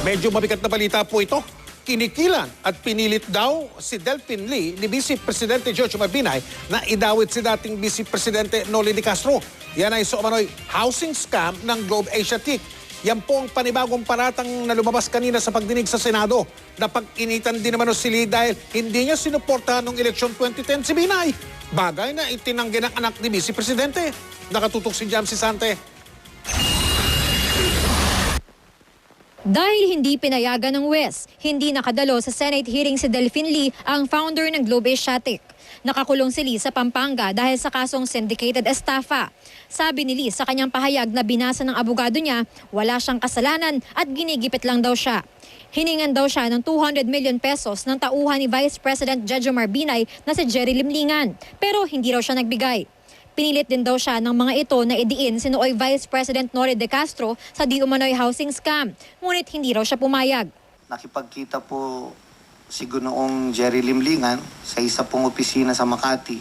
Medyo mabigat na balita po ito. Kinikilan at pinilit daw si Delphine Lee ni Vice Presidente Joshua Binay na idawit si dating Vice Presidente Noli de Castro. Yan ay umano'y housing scam ng Globe Asiatic. Yan po ang panibagong paratang na lumabas kanina sa pagdinig sa Senado. Napag-initan din naman si Lee dahil hindi niya sinuportahan ng eleksyon 2010 si Binay. Bagay na itinanggi ng anak ni Vice Presidente. Nakatutok si Jamsi Sante. Dahil hindi pinayagan ng West, hindi nakadalo sa Senate hearing si Delphine Lee, ang founder ng Globe Asiatic. Nakakulong si Lee sa Pampanga dahil sa kasong syndicated estafa. Sabi ni Lee sa kanyang pahayag na binasa ng abogado niya, wala siyang kasalanan at ginigipit lang daw siya. Hiningan daw siya ng 200 million pesos ng tauhan ni Vice President Jejomar Binay na si Jerry Limlingan, pero hindi raw siya nagbigay. Pinilit din daw siya ng mga ito na idiin si nooy Vice President Noli de Castro sa di umano'y housing scam. Ngunit hindi raw siya pumayag. Nakipagkita po si Gunoong Jerry Limlingan sa isa pong opisina sa Makati.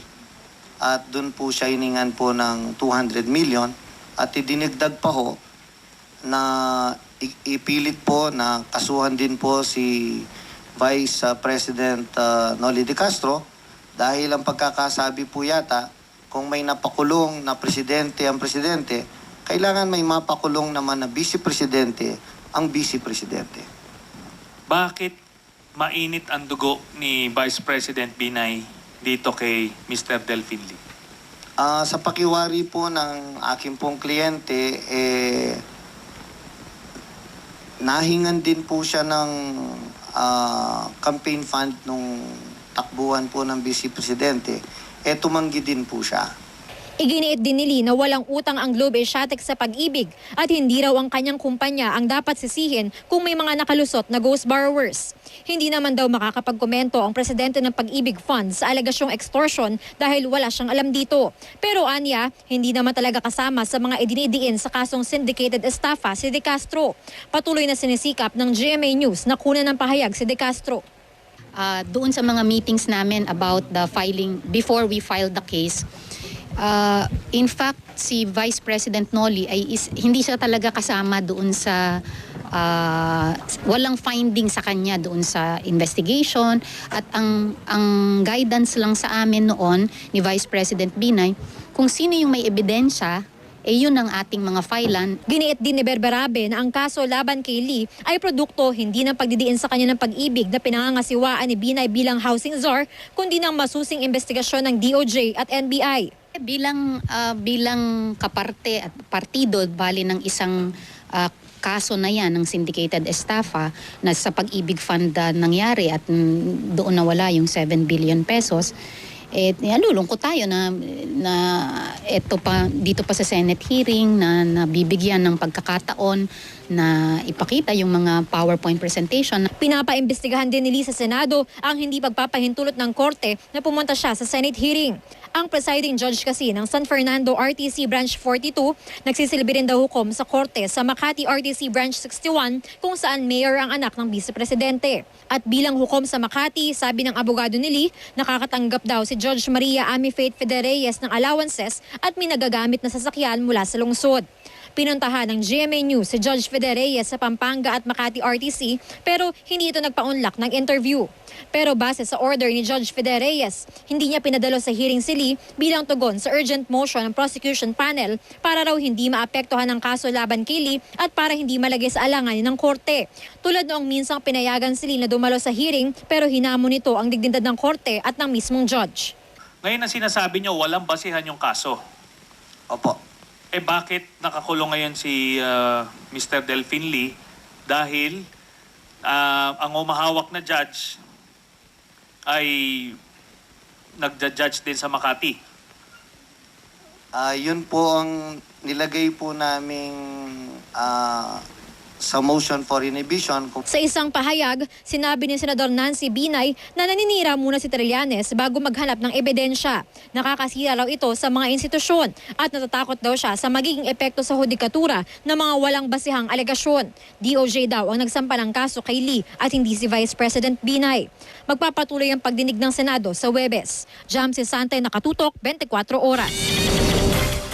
At doon po siya hiningan po ng 200 million at idinigdag pa ho na ipilit po na kasuhan din po si Vice President Noli de Castro dahil ang pagkakasabi po yata kung may napakulong na presidente ang presidente, kailangan may mapakulong naman na vice-presidente ang vice-presidente. Bakit mainit ang dugo ni Vice President Binay dito kay Mr. Delphine Lee? Sa pakiwari po ng aking pong kliyente, nahingan din po siya ng campaign fund nung takbuhan po ng vice-presidente. Tumanggi din po siya. Iginiit din ni Lee na walang utang ang Globe Asiatic sa Pag-ibig at hindi raw ang kanyang kumpanya ang dapat sisihin kung may mga nakalusot na ghost borrowers. Hindi naman daw makakapagkomento ang presidente ng Pag-ibig Fund sa alegasyong extortion dahil wala siyang alam dito. Pero anya, hindi naman talaga kasama sa mga idinidiin sa kasong syndicated estafa si De Castro. Patuloy na sinisikap ng GMA News na kunan ng pahayag si De Castro. Doon sa mga meetings namin about the filing, before we filed the case, in fact, si Vice President Noli ay hindi siya talaga kasama doon sa, walang finding sa kanya doon sa investigation. At ang guidance lang sa amin noon ni Vice President Binay, kung sino yung may ebidensya, yun ang ating mga filan. Giniit din ni Berberabe na ang kaso laban kay Lee ay produkto hindi ng pagdidiin sa kanya ng pag-ibig na pinangangasiwaan ni Binay bilang housing czar, kundi ng masusing investigasyon ng DOJ at NBI. Bilang kaparte at partido, bali ng isang kaso na yan ng syndicated estafa na sa Pag-ibig Fund nangyari at doon nawala yung 7 billion pesos, nalulungkot tayo na dito pa sa Senate hearing na nabibigyan ng pagkakataon na ipakita yung mga PowerPoint presentation. Pinapaimbestigahan din ni Lee sa Senado ang hindi pagpapahintulot ng korte na pumunta siya sa Senate hearing. Ang presiding judge kasi ng San Fernando RTC Branch 42 nagsisilbi rin daw hukom sa korte sa Makati RTC Branch 61 kung saan mayor ang anak ng vice-presidente. At bilang hukom sa Makati, sabi ng abogado ni Lee, nakakatanggap daw si Judge Maria Ami Faith Federeyes ng allowances at may nagagamit na sasakyan mula sa lungsod. Pinuntahan ng GMA News si Judge Federeyes sa Pampanga at Makati RTC pero hindi ito nagpaunlak ng interview. Pero base sa order ni Judge Federeyes, hindi niya pinadalo sa hearing si Lee bilang tugon sa urgent motion ng prosecution panel para raw hindi maapektuhan ng kaso laban kay Lee at para hindi malagay sa alanganin ng korte. Tulad noong minsang pinayagan si Lee na dumalo sa hearing pero hinamon nito ang dignidad ng korte at ng mismong judge. Ngayon ang sinasabi niyo, walang basihan yung kaso. Opo. Bakit nakakulong ngayon si Mr. Delphine Lee? Dahil ang umahawak na judge ay nagja-judge din sa Makati. Yun po ang nilagay po naming sa motion for inhibition. Sa isang pahayag, sinabi ni Senador Nancy Binay na naninira muna si Trillanes bago maghanap ng ebidensya. Nakakasira raw ito sa mga institusyon at natatakot daw siya sa magiging epekto sa hudikatura ng mga walang basihang alegasyon. DOJ daw ang nagsampa ng kaso kay Lee at hindi si Vice President Binay. Magpapatuloy ang pagdinig ng Senado sa Huwebes. Jamsi Sante, Nakatutok, 24 Oras.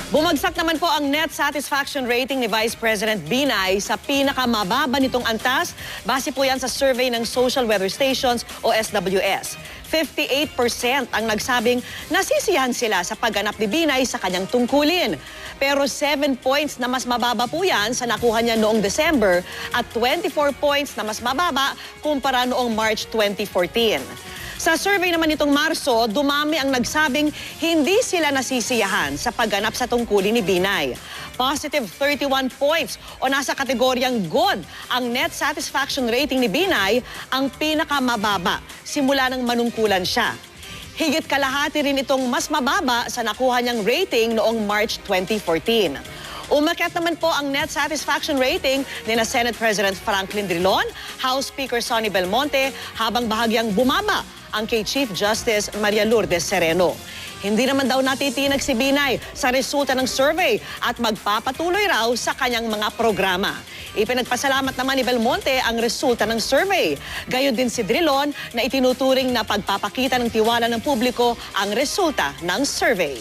Bumagsak naman po ang net satisfaction rating ni Vice President Binay sa pinakamababa nitong antas. Base po yan sa survey ng Social Weather Stations o SWS. 58% ang nagsabing nasisiyahan sila sa pagganap ni Binay sa kanyang tungkulin. Pero 7 points na mas mababa po yan sa nakuha niya noong December at 24 points na mas mababa kumpara noong March 2014. Sa survey naman nitong Marso, dumami ang nagsabing hindi sila nasisiyahan sa pagganap sa tungkulin ni Binay. Positive 31 points o nasa kategoryang good ang net satisfaction rating ni Binay, ang pinakamababa simula ng manungkulan siya. Higit kalahati rin itong mas mababa sa nakuha niyang rating noong March 2014. Umakyat naman po ang net satisfaction rating ni na Senate President Franklin Drilon, House Speaker Sonny Belmonte, habang bahagyang bumaba ang kay Chief Justice Maria Lourdes Sereno. Hindi naman daw natitinag si Binay sa resulta ng survey at magpapatuloy raw sa kanyang mga programa. Ipinagpasalamat naman ni Belmonte ang resulta ng survey. Gayon din si Drilon na itinuturing na pagpapakita ng tiwala ng publiko ang resulta ng survey.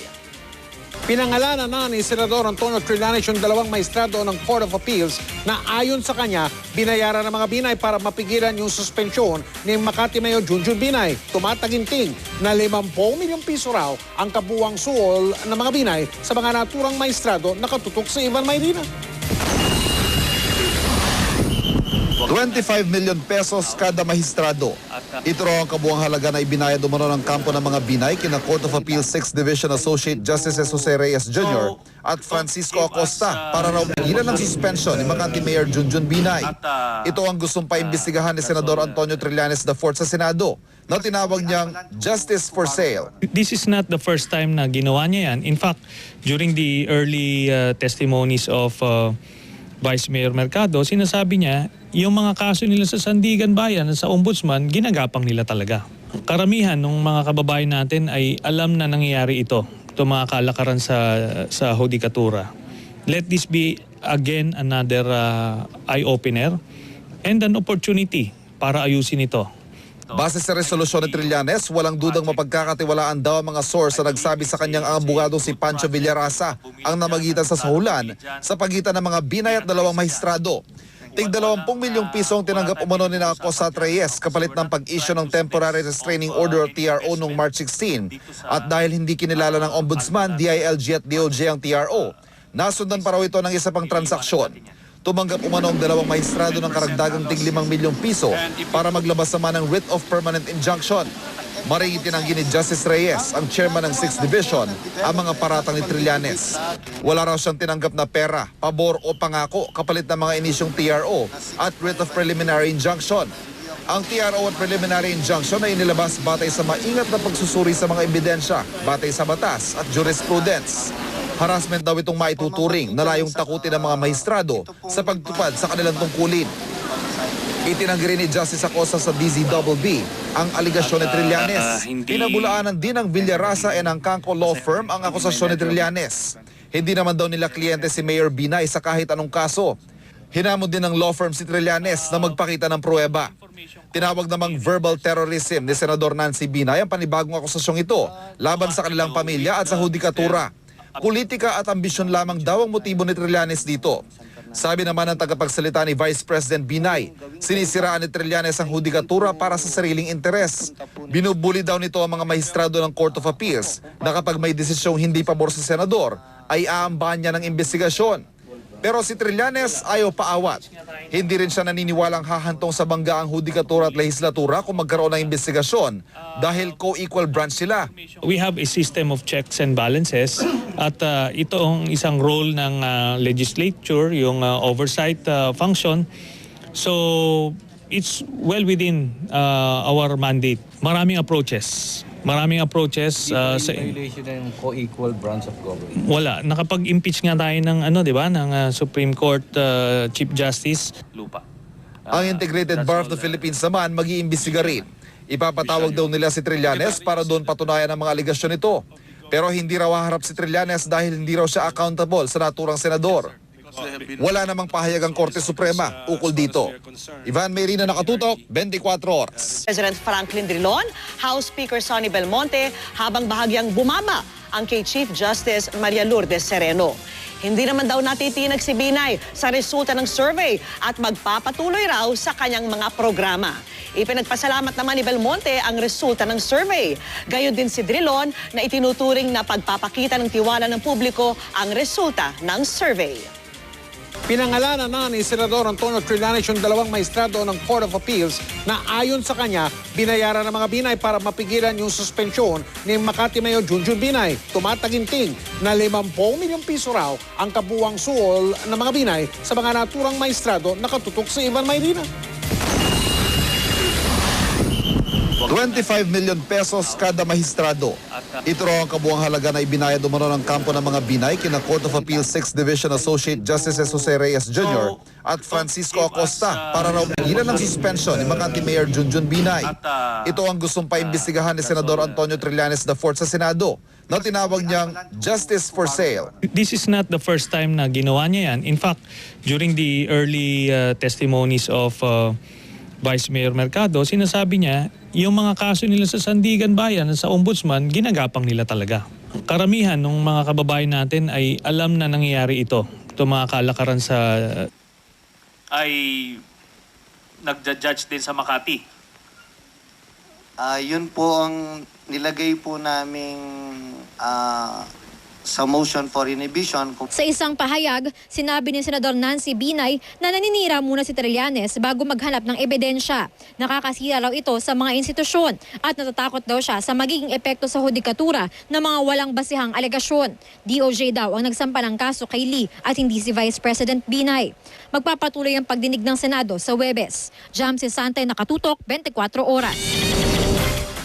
Pinangalanan na ni Senador Antonio Trillanes yung dalawang maestrado ng Court of Appeals na ayon sa kanya, binayaran ng mga Binay para mapigilan yung suspensyon ni Makati Mayor Junjun Binay. Tumataginting na 50 milyong piso raw ang kabuwang suol ng mga Binay sa mga naturang maestrado na katutok sa Ivan Mayrina. 25 million pesos kada mahistrado. Ito raw ang kabuang halaga na ibinayad umano ng kampo ng mga Binay kina Court of Appeals 6th Division Associate Justices Jose Reyes Jr. at Francisco Acosta para raw pigilan ng suspension ni Makati Mayor Junjun Binay. Ito ang gustong paimbestigahan ni Senador Antonio Trillanes IV sa Senado na tinawag niyang justice for sale. This is not the first time na ginawa niya yan. In fact, during the early testimonies of Vice Mayor Mercado, sinasabi niya, yung mga kaso nila sa Sandigan Bayan, sa Ombudsman, ginagapang nila talaga. Karamihan ng mga kababayan natin ay alam na nangyayari ito. Ito mga kalakaran sa hudikatura. Let this be again another eye-opener and an opportunity para ayusin ito. Base sa resolusyon ni Trillanes, walang dudang mapagkakatiwalaan daw ang mga source na nagsabi sa kanyang ang abogado si Pancho Villarasa ang namagitan sa sahulan sa pagitan ng mga Binay at dalawang mahistrado. Tig 20 milyong piso ang tinanggap umano ni Acosta at Reyes kapalit ng pag-issue ng Temporary Restraining Order o TRO noong March 16. At dahil hindi kinilala ng Ombudsman, DILG at DOJ ang TRO, nasundan pa raw ito ng isa pang transaksyon. Tumanggap umano ang dalawang mahistrado ng karagdagang tig 5 milyong piso para maglabas naman ng writ of permanent injunction. Maring itinanggi ni Justice Reyes, ang chairman ng 6th Division, ang mga paratang ni Trillanes. Wala raw siyang tinanggap na pera, pabor o pangako kapalit ng mga inisyong TRO at writ of preliminary injunction. Ang TRO at preliminary injunction ay inilabas batay sa maingat na pagsusuri sa mga ebidensya, batay sa batas at jurisprudence. Harassment daw itong maituturing na layong takutin ng mga mahistrado sa pagtupad sa kanilang tungkulin. Itinanggi rin ni Justice Acosta sa DZBB ang aligasyon ni Trillanes. Pinabulaanan din ng Villarasa and ang Kangko Law Firm ang akusasyon ni Trillanes. Hindi naman daw nila kliyente si Mayor Binay sa kahit anong kaso. Hinamon din ng law firm si Trillanes na magpakita ng pruweba. Tinawag namang verbal terrorism ni Senador Nancy Binay ang panibagong akusasyong ito laban sa kanilang pamilya at sa hudikatura. Politika at ambisyon lamang daw ang motibo ni Trillanes dito. Sabi naman ng tagapagsalita ni Vice President Binay, sinisiraan ni Trillanes ang hudikatura para sa sariling interes. Binubuli daw nito ang mga mahistrado ng Court of Appeals na kapag may desisyong hindi pabor sa senador, ay aambahan niya ng investigasyon. Pero si Trillanes ayaw paawat. Hindi rin siya naniniwalang hahantong sa bangga ang hudikatura at lehislatura kung magkaroon ng investigasyon dahil co-equal branch sila. We have a system of checks and balances at ito ang isang role ng legislature, yung oversight function. So it's well within our mandate. Maraming approaches. Sa violation ng co-equal branch of government. Wala, nakapag-impeach nga tayo ng ng Supreme Court Chief Justice. Ang Integrated Bar of the Philippines naman mag-iimbestiga rin. Ipapatawag daw nila si Trillanes para doon patunayan ang mga aligasyon nito. Pero hindi raw haharap si Trillanes dahil hindi raw siya accountable sa naturang senador. Wala namang pahayag ang Korte Suprema ukol dito. Ivan Mayrina, nakatutok, 24 oras. President Franklin Drilon, House Speaker Sonny Belmonte, habang bahagyang bumaba ang kay Chief Justice Maria Lourdes Sereno. Hindi naman daw natitinag si Binay sa resulta ng survey at magpapatuloy raw sa kanyang mga programa. Ipinagpasalamat naman ni Belmonte ang resulta ng survey. Gayon din si Drilon na itinuturing na pagpapakita ng tiwala ng publiko ang resulta ng survey. Pinangalanan na ni Senador Antonio Trillanes yung dalawang maestrado ng Court of Appeals na ayon sa kanya, binayaran ng mga Binay para mapigilan yung suspensyon ni Makati Mayor Junjun Binay. Tumataginting na 50 milyong piso raw ang kabuwang suol ng mga Binay sa mga naturang maestrado na katutok sa Ivan Mayrina. 25 million pesos kada mahistrado. Ito raw ang kabuang halaga na ibinayad umano ng kampo ng mga Binay kina Court of Appeal 6th Division Associate Justices Jose Reyes Jr. at Francisco Acosta para raw pigilan ng suspension ni Makati Mayor Junjun Binay. Ito ang gustong paimbestigahan ni Senador Antonio Trillanes IV sa Senado na tinawag niyang justice for sale. This is not the first time na ginawa niya yan. In fact, during the early testimonies of Vice Mayor Mercado, sinasabi niya, yung mga kaso nila sa Sandigan Bayan, sa Ombudsman, ginagapang nila talaga. Karamihan ng mga kababayan natin ay alam na nangyayari ito. Ito mga kalakaran sa... Ay nagja-judge din sa Makati. Yun po ang nilagay po naming sa motion for inhibition. Sa isang pahayag, sinabi ni Senador Nancy Binay na naninira muna si Trillanes bago maghanap ng ebidensya. Nakakasira raw ito sa mga institusyon at natatakot daw siya sa magiging epekto sa hudikatura ng mga walang basihang alegasyon. DOJ daw ang nagsampa ng kaso kay Lee at hindi si Vice President Binay. Magpapatuloy ang pagdinig ng Senado sa Huwebes. Jamsi Sante, nakatutok, 24 oras.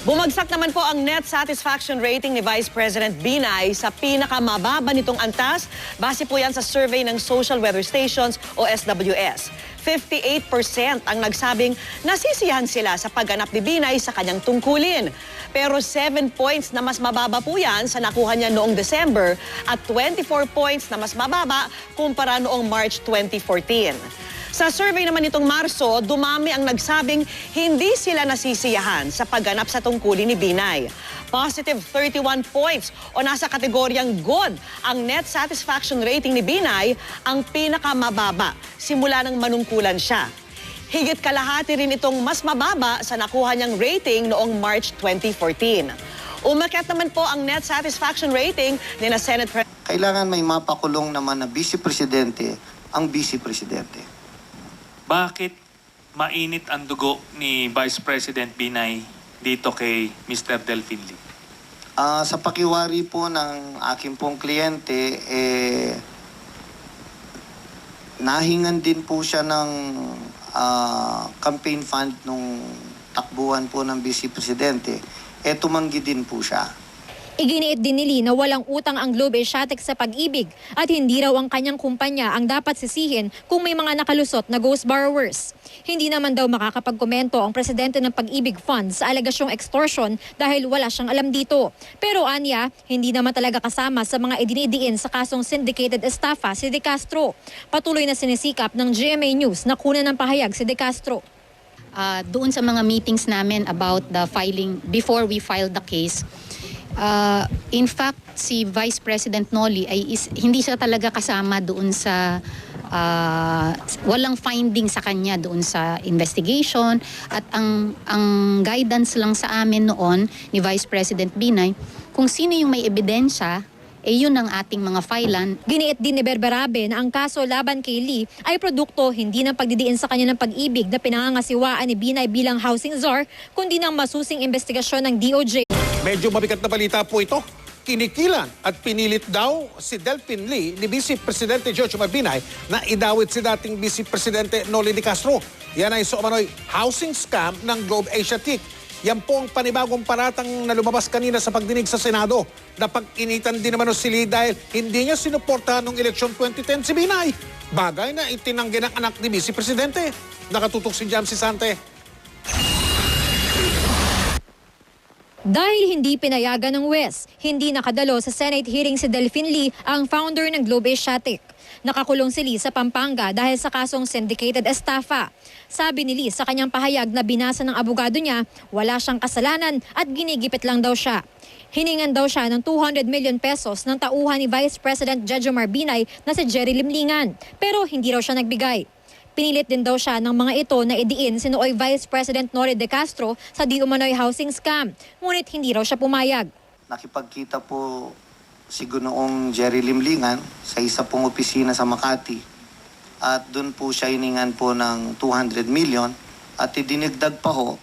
Bumagsak naman po ang net satisfaction rating ni Vice President Binay sa pinakamababa nitong antas. Base po yan sa survey ng Social Weather Stations o SWS. 58% ang nagsabing nasisiyahan sila sa pagganap ni Binay sa kanyang tungkulin. Pero 7 points na mas mababa po yan sa nakuha niya noong December at 24 points na mas mababa kumpara noong March 2014. Sa survey naman nitong Marso, dumami ang nagsabing hindi sila nasisiyahan sa pagganap sa tungkulin ni Binay. Positive 31 points o nasa kategoryang good ang net satisfaction rating ni Binay, ang pinakamababa simula ng manungkulan siya. Higit kalahati rin itong mas mababa sa nakuha niyang rating noong March 2014. Umakyat naman po ang net satisfaction rating ni na Senate President. Kailangan may mapakulong naman na Vice Presidente ang Vice Presidente. Bakit mainit ang dugo ni Vice President Binay dito kay Mr. Delfin Lee? Sa pakiwari po ng aking pong kliyente, nahingan din po siya ng campaign fund nung takbuhan po ng Vice Presidente. Tumanggi din po siya. Iginiit din ni Lee na walang utang ang Globe Asiatic sa Pag-ibig at hindi raw ang kanyang kumpanya ang dapat sisihin kung may mga nakalusot na ghost borrowers. Hindi naman daw makakapagkomento ang presidente ng Pag-ibig Fund sa alegasyong extortion dahil wala siyang alam dito. Pero anya, hindi naman talaga kasama sa mga idinidiin sa kasong syndicated estafa si De Castro. Patuloy na sinisikap ng GMA News na kunan ng pahayag si De Castro. Doon sa mga meetings namin about the filing, before we filed the case, in fact, si Vice President Noli ay hindi siya talaga kasama doon sa walang finding sa kanya doon sa investigation at ang guidance lang sa amin noon ni Vice President Binay kung sino yung may ebidensya, yun ang ating mga filean. Giniit din ni Berberabe na ang kaso laban kay Lee ay produkto hindi ng pagdidiin sa kanya ng Pag-ibig na pinangangasiwaan ni Binay bilang housing czar, kundi ng masusing investigasyon ng DOJ. Medyo mabigat na balita po ito. Kinikilan at pinilit daw si Delfin Lee ni Vice Presidente Joshua Binay na idawit si dating Vice Presidente Noli de Castro. Yan ay umano'y housing scam ng Globe Asiatic. Yan po ang panibagong paratang na lumabas kanina sa pagdinig sa Senado. Napag-initan din naman si Lee dahil hindi niya sinuportahan noong eleksyon 2010 si Binay. Bagay na itinanggi ng anak ni Vice Presidente. Nakatutok si Jamsi Sante. Dahil hindi pinayagan ng West, hindi nakadalo sa Senate hearing si Delfin Lee, ang founder ng Globe Asiatic. Nakakulong si Lee sa Pampanga dahil sa kasong syndicated estafa. Sabi ni Lee sa kanyang pahayag na binasa ng abogado niya, wala siyang kasalanan at ginigipit lang daw siya. Hiningan daw siya ng 200 million pesos ng tauhan ni Vice President Jejomar Binay na si Jerry Limlingan, pero hindi raw siya nagbigay. Pinilit din daw siya ng mga ito na idiin si nooy Vice President Noli de Castro sa di umano'y housing scam, ngunit hindi raw siya pumayag. Nakipagkita po si Ginoong Jerry Limlingan sa isa pong opisina sa Makati at doon po siya hiningan po ng 200 million at idinigdag pa ho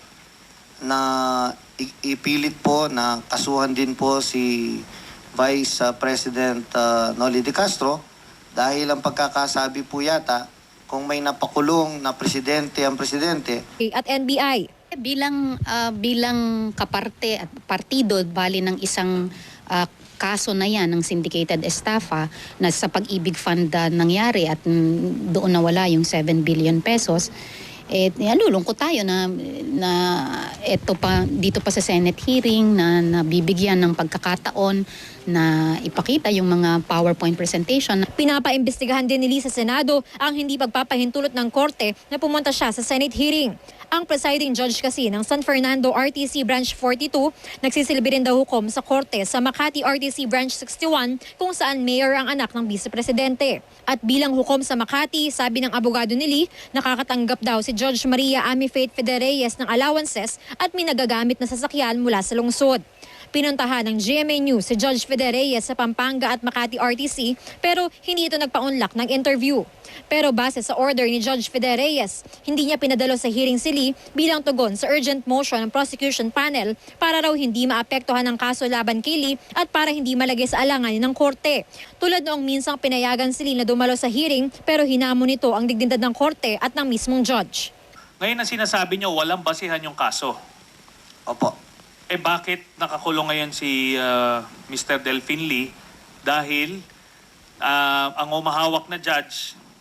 na ipilit po na kasuhan din po si Vice President Noli de Castro dahil ang pagkakasabi po yata kung may napakulong na presidente ang presidente. At NBI. Bilang kaparte at partido bali ng isang kaso na yan ng syndicated estafa na sa Pag-ibig Fund nangyari at doon nawala yung 7 billion pesos. Nalulungkot tayo na dito pa sa Senate hearing na nabibigyan ng pagkakataon na ipakita yung mga PowerPoint presentation. Pinapaimbestigahan din ni Lee sa Senado ang hindi pagpapahintulot ng korte na pumunta siya sa Senate hearing. Ang presiding judge kasi ng San Fernando RTC Branch 42 nagsisilbi rin daw hukom sa korte sa Makati RTC Branch 61 kung saan mayor ang anak ng vice-presidente. At bilang hukom sa Makati, sabi ng abogado ni Lee, nakakatanggap daw si Judge Maria Ami Faith Federeyes ng allowances at may nagagamit na sasakyan mula sa lungsod. Pinuntahan ng GMA News si Judge Federeyes sa Pampanga at Makati RTC pero hindi ito nagpaunlak ng interview. Pero base sa order ni Judge Federeyes, hindi niya pinadalo sa hearing si Lee bilang tugon sa urgent motion ng prosecution panel para raw hindi maapektuhan ng kaso laban kay Lee at para hindi malagay sa alanganin ng korte. Tulad noong minsang pinayagan si Lee na dumalo sa hearing pero hinamon nito ang dignidad ng korte at ng mismong judge. Ngayon na sinasabi niyo walang basihan yung kaso. Opo. Bakit nakakulong ngayon si Mr. Delfin Lee? Dahil ang umahawak na judge